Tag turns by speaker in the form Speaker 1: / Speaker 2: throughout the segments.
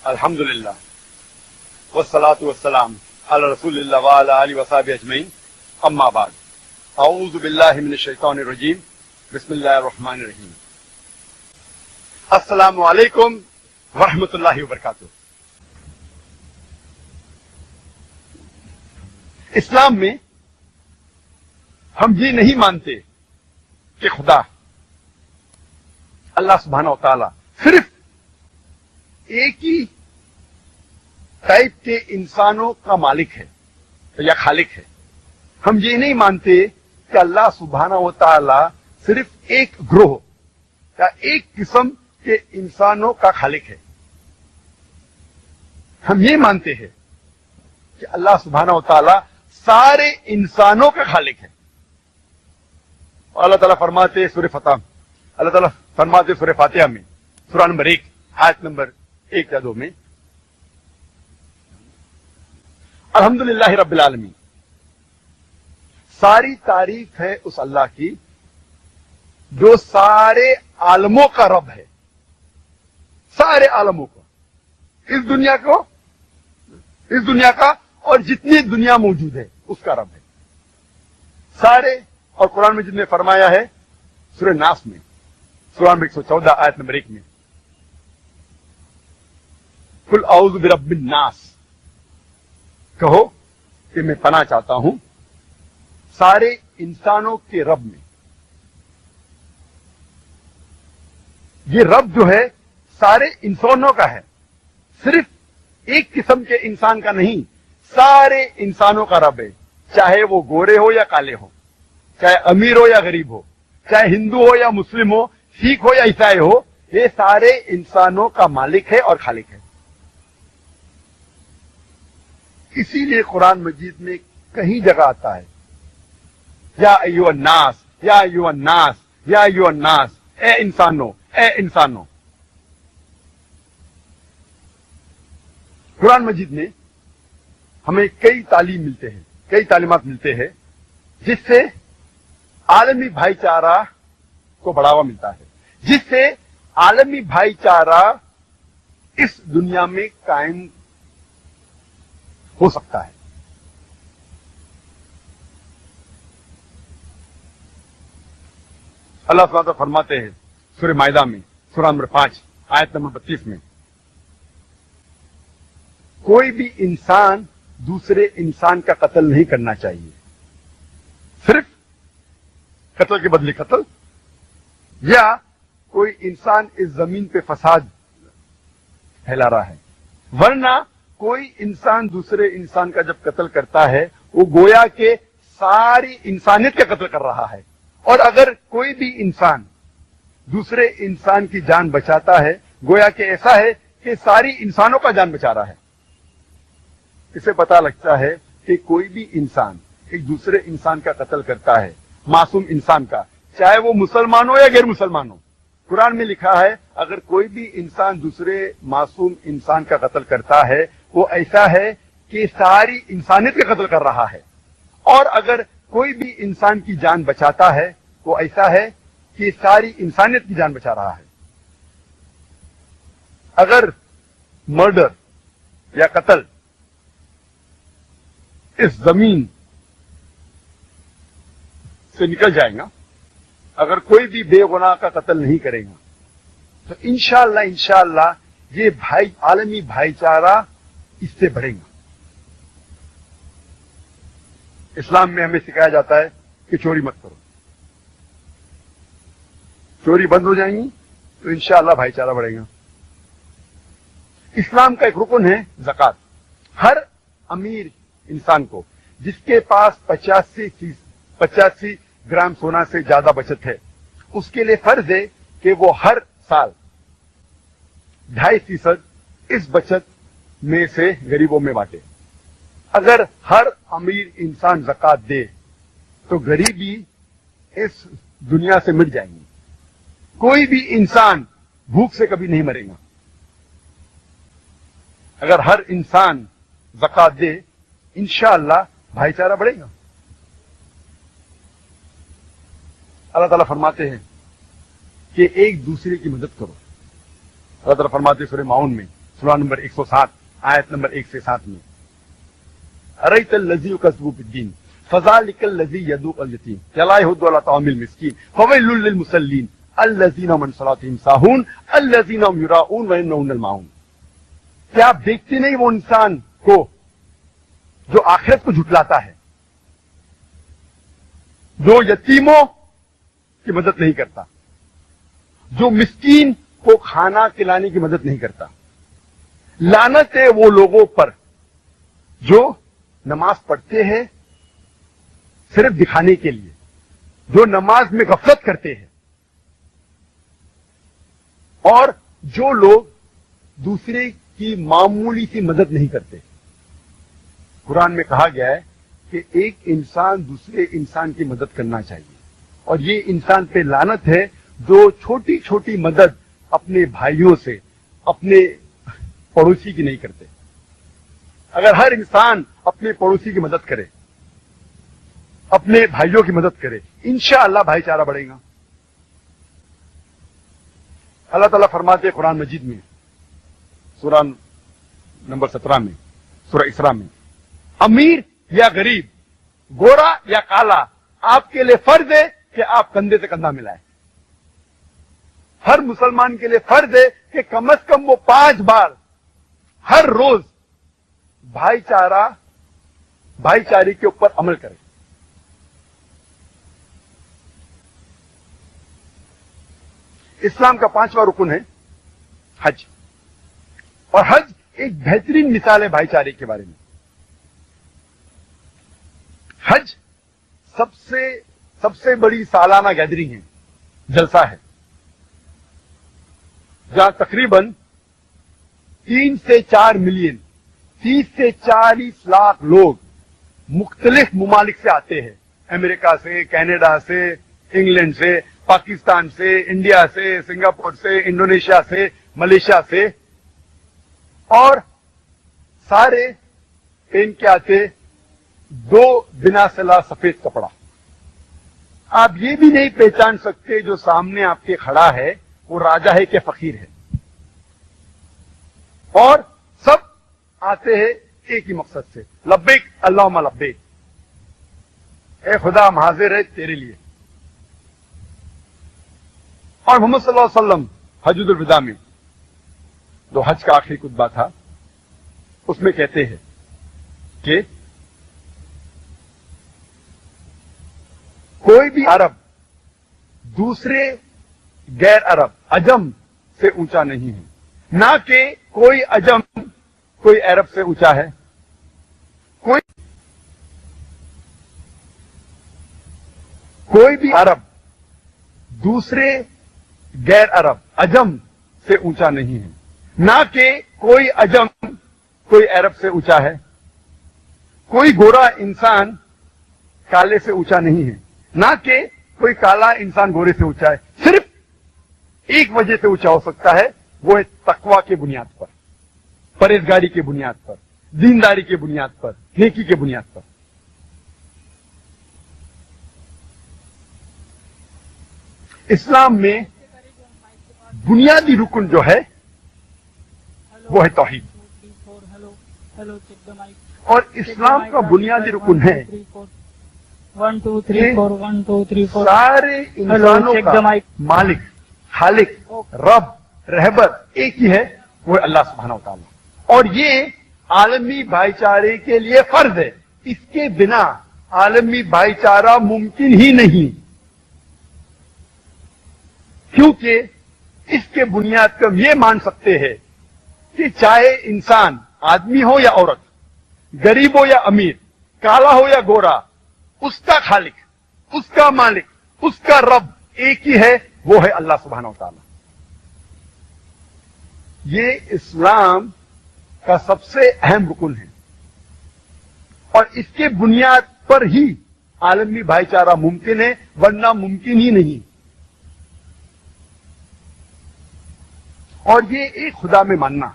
Speaker 1: الحمدللہ والصلاة والسلام علی رسول اللہ وعلی آلہ وصحبہ اجمعین، اما بعد، اعوذ باللہ من الشیطان الرجیم، بسم اللہ الرحمن الرحیم۔ السلام علیکم ورحمۃ اللہ وبرکاتہ۔ اسلام میں ہم یہ نہیں مانتے کہ خدا اللہ سبحانہ و تعالی صرف ایک ہی ٹائپ کے انسانوں کا مالک ہے یا خالق ہے۔ ہم یہ نہیں مانتے کہ اللہ سبحانہ و تعالی صرف ایک گروہ یا ایک قسم کے انسانوں کا خالق ہے۔ ہم یہ مانتے ہیں کہ اللہ سبحانہ و تعالی سارے انسانوں کا خالق ہے۔ اللہ تعالیٰ فرماتے سورہ فتح، اللہ تعالیٰ فرماتے سورہ فاتحہ میں، سورہ نمبر 1 آیت نمبر 1 یا 2 میں، الحمدللہ رب العالمین، ساری تعریف ہے اس اللہ کی جو سارے عالموں کا رب ہے، سارے عالموں کو، اس دنیا کا اور جتنی دنیا موجود ہے اس کا رب ہے سارے۔ اور قرآن میں جن نے فرمایا ہے سورہ ناس میں، سورہ نمبر 114 آیت نمبر 1 میں، قل اعوذ برب الناس، کہو کہ میں پناہ چاہتا ہوں سارے انسانوں کے رب میں۔ یہ رب جو ہے سارے انسانوں کا ہے، صرف ایک قسم کے انسان کا نہیں، سارے انسانوں کا رب ہے، چاہے وہ گورے ہو یا کالے ہو، چاہے امیر ہو یا غریب ہو، چاہے ہندو ہو یا مسلم ہو، سکھ ہو یا عیسائی ہو، یہ سارے انسانوں کا مالک ہے اور خالق ہے۔ اسی لیے قرآن مجید میں کہیں جگہ آتا ہے یا ایھا الناس، یا ایھا الناس، یا ایھا الناس، اے انسانوں، اے انسانوں۔ قرآن مجید میں ہمیں کئی تعلیمات ملتے ہیں جس سے عالمی بھائی چارہ کو بڑھاوا ملتا ہے، جس سے عالمی بھائی چارہ اس دنیا میں قائم ہو سکتا ہے۔ اللہ تعالیٰ فرماتے ہیں سورہ مائدہ میں، سورہ نمبر 5 آیت نمبر 32 میں، کوئی بھی انسان دوسرے انسان کا قتل نہیں کرنا چاہیے، صرف قتل کے بدلے قتل، یا کوئی انسان اس زمین پہ فساد پھیلا رہا ہے، ورنہ کوئی انسان دوسرے انسان کا جب قتل کرتا ہے وہ گویا کہ ساری انسانیت کا قتل کر رہا ہے۔ اور اگر کوئی بھی انسان دوسرے انسان کی جان بچاتا ہے گویا کہ ایسا ہے کہ ساری انسانوں کا جان بچا رہا ہے۔ اسے پتہ لگتا ہے کہ کوئی بھی انسان ایک دوسرے انسان کا قتل کرتا ہے، معصوم انسان کا، چاہے وہ مسلمان ہو یا غیر مسلمان ہو۔ قرآن میں لکھا ہے اگر کوئی بھی انسان دوسرے معصوم انسان کا قتل کرتا ہے وہ ایسا ہے کہ ساری انسانیت کا قتل کر رہا ہے، اور اگر کوئی بھی انسان کی جان بچاتا ہے وہ ایسا ہے کہ ساری انسانیت کی جان بچا رہا ہے۔ اگر مرڈر یا قتل اس زمین سے نکل جائے گا، اگر کوئی بھی بے گناہ کا قتل نہیں کرے گا تو انشاءاللہ یہ عالمی بھائی چارہ اس سے بڑھے گا۔ اسلام میں ہمیں سکھایا جاتا ہے کہ چوری مت کرو، چوری بند ہو جائیں گی تو انشاءاللہ بھائی چارہ بڑھے گا۔ اسلام کا ایک رکن ہے زکوٰۃ۔ ہر امیر انسان کو جس کے پاس 85 گرام سونا سے زیادہ بچت ہے اس کے لیے فرض ہے کہ وہ ہر سال 2.5% اس بچت میں سے غریبوں میں بانٹے۔ اگر ہر امیر انسان زکوٰۃ دے تو غریبی اس دنیا سے مٹ جائیں گی، کوئی بھی انسان بھوک سے کبھی نہیں مرے گا۔ اگر ہر انسان زکوٰۃ دے انشاءاللہ بھائی چارہ بڑھے گا۔ اللہ تعالیٰ فرماتے ہیں کہ ایک دوسرے کی مدد کرو۔ اللہ تعالیٰ فرماتے ہیں سورہ ماؤن میں سورہ نمبر 107 آیت نمبر 1 سے 7 میں ارأیت الذی یکذب بالدین فذلک الذی یدعو الیتیم ولا یحض علی طعام المسکین فویل للمصلین الذین هم عن صلاتهم ساہون الذین هم یراؤون وانهم الماعون. کیا آپ دیکھتے نہیں وہ انسان کو جو آخرت کو جھٹلاتا ہے، جو یتیموں کی مدد نہیں کرتا، جو مسکین کو کھانا کھلانے کی مدد نہیں کرتا. لعنت ہے وہ لوگوں پر جو نماز پڑھتے ہیں صرف دکھانے کے لیے، جو نماز میں غفلت کرتے ہیں، اور جو لوگ دوسرے کی معمولی سی مدد نہیں کرتے. قرآن میں کہا گیا ہے کہ ایک انسان دوسرے انسان کی مدد کرنا چاہیے، اور یہ انسان پہ لعنت ہے جو چھوٹی چھوٹی مدد اپنے بھائیوں سے، اپنے پڑوسی کی نہیں کرتے. اگر ہر انسان اپنے پڑوسی کی مدد کرے، اپنے بھائیوں کی مدد کرے، انشاءاللہ بھائی چارہ بڑھے گا. اللہ تعالیٰ فرماتے ہیں قرآن مجید میں سورہ نمبر 17 میں، سورہ اسراء میں، امیر یا غریب، گورا یا کالا، آپ کے لیے فرض ہے کہ آپ کندھے سے کندھا ملائیں. ہر مسلمان کے لیے فرض ہے کہ کم از کم وہ 5 بار ہر روز بھائی چارے کے اوپر عمل کرے. اسلام کا 5واں رکن ہے حج، اور حج ایک بہترین مثال ہے بھائی چارے کے بارے میں. حج سب سے بڑی سالانہ گیدرنگ ہے، جلسہ ہے، جہاں تقریباً 3 سے 4 ملین 30 سے 40 لاکھ لوگ مختلف ممالک سے آتے ہیں، امریکہ سے، کینیڈا سے، انگلینڈ سے، پاکستان سے، انڈیا سے، سنگاپور سے، انڈونیشیا سے، ملیشیا سے، اور سارے پہن کے آتے 2 بنا صلاح سفید کپڑا. آپ یہ بھی نہیں پہچان سکتے جو سامنے آپ کے کھڑا ہے وہ راجا ہے کہ فقیر ہے. اور سب آتے ہیں ایک ہی مقصد سے، لبیک اللہم لبیک، اے خدا ہم حاضر ہے تیرے لیے. اور محمد صلی اللہ علیہ وسلم حجۃ الوداع میں جو حج کا آخری خطبہ تھا اس میں کہتے ہیں کہ کوئی بھی عرب دوسرے غیر عرب عجم سے اونچا نہیں ہے، نہ کہ کوئی عجم کوئی عرب سے اونچا ہے. کوئی بھی عرب دوسرے غیر عرب عجم سے اونچا نہیں ہے، نہ کہ کوئی عجم کوئی عرب سے اونچا ہے. کوئی گورا انسان کالے سے اونچا نہیں ہے، نہ کہ کوئی کالا انسان گورے سے اونچا ہے. صرف ایک وجہ سے اونچا ہو سکتا ہے، وہ ہے تقوی کی بنیاد پر، پرہیزگاری کی بنیاد پر، دینداری کی بنیاد پر، نیکی کی بنیاد پر. اسلام میں بنیادی رکن جو ہے وہ ہے توحید، اور اسلام کا بنیادی رکن ہے
Speaker 2: 1 2 3 4 1 2 3 4
Speaker 1: سارے انسانوں کا مالک، خالق، رب، رہبر ایک ہی ہے، وہ ہے اللہ سبحانہ وتعالی. اور یہ عالمی بھائی چارے کے لیے فرض ہے، اس کے بنا عالمی بھائی چارہ ممکن ہی نہیں، کیونکہ اس کے بنیاد پر ہم یہ مان سکتے ہیں کہ چاہے انسان آدمی ہو یا عورت، غریب ہو یا امیر، کالا ہو یا گورا، اس کا خالق، اس کا مالک، اس کا رب ایک ہی ہے، وہ ہے اللہ سبحانہ وتعالی. یہ اسلام کا سب سے اہم رکن ہے، اور اس کے بنیاد پر ہی عالمی بھائی چارہ ممکن ہے، ورنہ ممکن ہی نہیں. اور یہ ایک خدا میں ماننا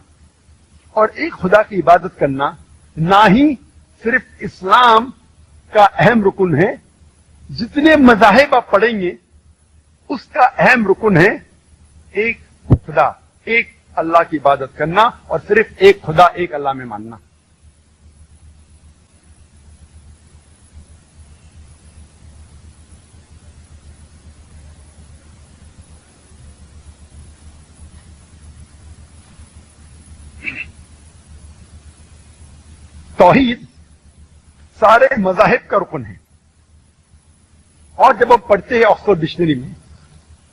Speaker 1: اور ایک خدا کی عبادت کرنا نہ ہی صرف اسلام کا اہم رکن ہے، جتنے مذاہب آپ پڑھیں گے اس کا اہم رکن ہے ایک خدا، ایک اللہ کی عبادت کرنا اور صرف ایک خدا ایک اللہ میں ماننا. توحید سارے مذاہب کا رکن ہے. اور جب ہم پڑھتے ہیں آکسفورڈ ڈکشنری میں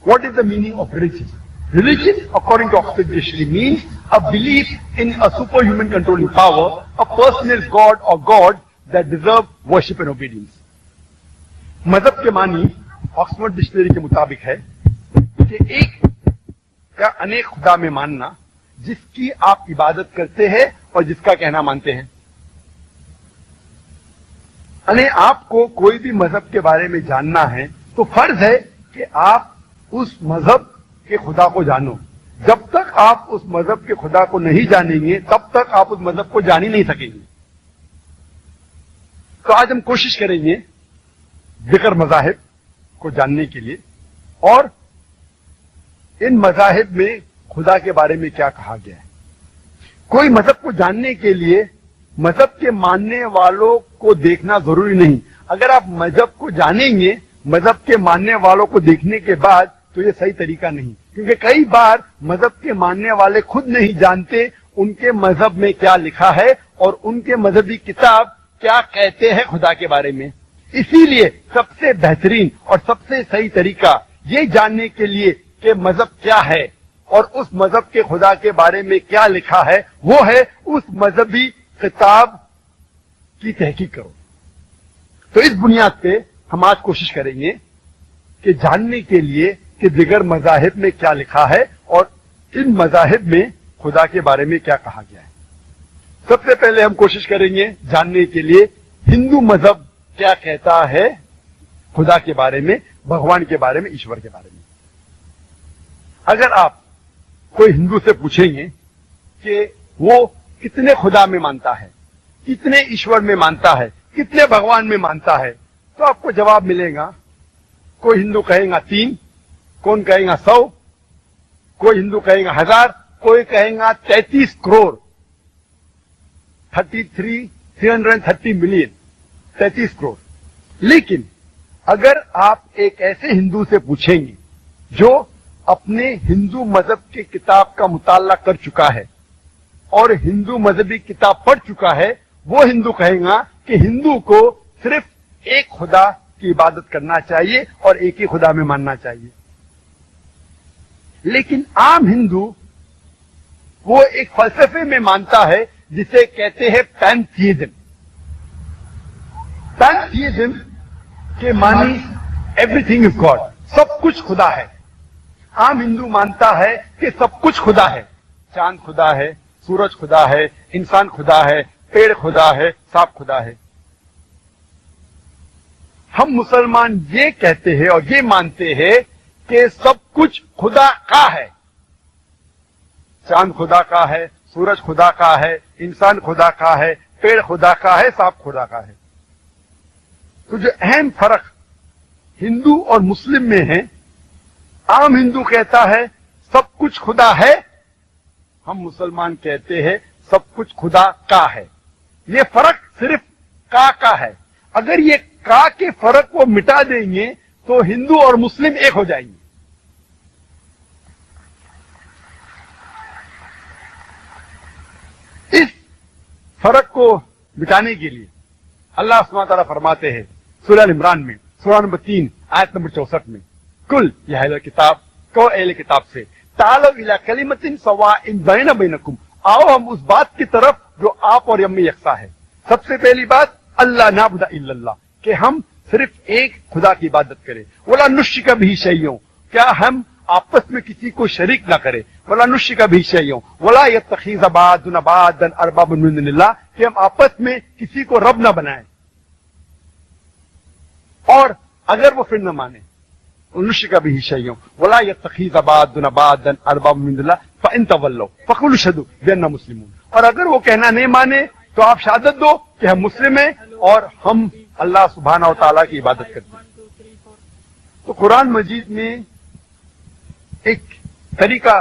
Speaker 1: what is the meaning of religion? Religion according to Oxford dictionary means a belief in a superhuman controlling power, a personal god or god that deserve worship and obedience. مذہب کے معنی Oxford dictionary کے مطابق ہے کہ ایک یا انیک خدا میں ماننا جس کی آپ عبادت کرتے ہیں اور جس کا کہنا مانتے ہیں. یعنی آپ کو کوئی بھی مذہب کے بارے میں جاننا ہے تو فرض ہے کہ آپ اس مذہب کے خدا کو جانو. جب تک آپ اس مذہب کے خدا کو نہیں جانیں گے تب تک آپ اس مذہب کو جان ہی نہیں سکیں گے. تو آج ہم کوشش کریں گے دیگر مذاہب کو جاننے کے لیے اور ان مذاہب میں خدا کے بارے میں کیا کہا گیا ہے. کوئی مذہب کو جاننے کے لیے مذہب کے ماننے والوں کو دیکھنا ضروری نہیں. اگر آپ مذہب کو جانیں گے مذہب کے ماننے والوں کو دیکھنے کے بعد تو یہ صحیح طریقہ نہیں, کیونکہ کئی بار مذہب کے ماننے والے خود نہیں جانتے ان کے مذہب میں کیا لکھا ہے اور ان کے مذہبی کتاب کیا کہتے ہیں خدا کے بارے میں. اسی لیے سب سے بہترین اور سب سے صحیح طریقہ یہ جاننے کے لیے کہ مذہب کیا ہے اور اس مذہب کے خدا کے بارے میں کیا لکھا ہے وہ ہے اس مذہبی کتاب کی تحقیق کرو. تو اس بنیاد پہ ہم آج کوشش کریں گے کہ جاننے کے لیے کہ دیگر مذاہب میں کیا لکھا ہے اور ان مذاہب میں خدا کے بارے میں کیا کہا گیا ہے. سب سے پہلے ہم کوشش کریں گے جاننے کے لیے ہندو مذہب کیا کہتا ہے خدا کے بارے میں, بھگوان کے بارے میں, ایشور کے بارے میں. اگر آپ کوئی ہندو سے پوچھیں گے کہ وہ کتنے خدا میں مانتا ہے, کتنے ایشور میں مانتا ہے, کتنے بھگوان میں مانتا ہے, تو آپ کو جواب ملے گا. کوئی ہندو کہے گا 3, کون کہے گا 100, کوئی ہندو کہے گا 1000, کوئی کہے گا 33 کروڑ 330 ملین 33 کروڑ. لیکن اگر آپ ایک ایسے ہندو سے پوچھیں گے جو اپنے ہندو مذہب کی کتاب کا مطالعہ کر چکا ہے اور ہندو مذہبی کتاب پڑھ چکا ہے, وہ ہندو کہے گا کہ ہندو کو صرف ایک خدا کی عبادت کرنا چاہیے اور ایک ہی خدا میں ماننا چاہیے. لیکن عام ہندو وہ ایک فلسفے میں مانتا ہے جسے کہتے ہیں پینتھیزم. پینتھیزم کے معنی ایوری تھنگ از گاڈ, سب کچھ خدا ہے. عام ہندو مانتا ہے کہ سب کچھ خدا ہے. چاند خدا ہے, سورج خدا ہے, انسان خدا ہے, پیڑ خدا ہے, سانپ خدا ہے. ہم مسلمان یہ کہتے ہیں اور یہ مانتے ہیں کہ سب کچھ خدا کا ہے. چاند خدا کا ہے, سورج خدا کا ہے, انسان خدا کا ہے, پیڑ خدا کا ہے, سانپ خدا کا ہے. تو جو اہم فرق ہندو اور مسلم میں ہے, عام ہندو کہتا ہے سب کچھ خدا ہے, ہم مسلمان کہتے ہیں سب کچھ خدا کا ہے. یہ فرق صرف کا ہے. اگر یہ کا کے فرق کو مٹا دیں گے تو ہندو اور مسلم ایک ہو جائیں گے. اس فرق کو مٹانے کے لیے اللہ سبحانہ تعالیٰ فرماتے ہیں سورہ عمران میں سورہ نمبر 3 آیت نمبر 64 میں, کل یا اہل کتاب کو اہل کتاب سے تعالوا الی کلمۃ سواء بیننا بینکم, آؤ ہم اس بات کی طرف جو آپ اور ہم میں یکساں ہے. سب سے پہلی بات اللہ نعبد الا اللہ, کہ ہم صرف ایک خدا کی عبادت کریں. ولا نشرک بہ شیئا, کیا ہم آپس میں کسی کو شریک نہ کرے. ولا نشرک بہ شیئا ولا یتخذ بعضنا بعضا اربابا من دون اللہ, کہ ہم آپس میں کسی کو رب نہ بنائیں. اور اگر وہ پھر نہ مانے نشرک بہ شیئا ولا یتخذ بعضنا بعضا اربابا من دون اللہ فان تولوا فقولوا اشهدوا باننا مسلمون. اور اگر وہ کہنا نہیں مانے تو آپ شہادت دو کہ ہم مسلم ہیں اور ہم اللہ سبحانہ و تعالیٰ کی عبادت کرتے ہیں. تو قرآن مجید میں ایک طریقہ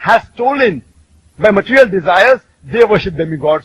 Speaker 1: has stolen by material desires they worship demigods,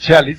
Speaker 1: 46,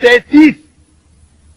Speaker 1: 33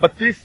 Speaker 1: 32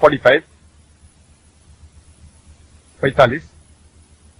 Speaker 1: 45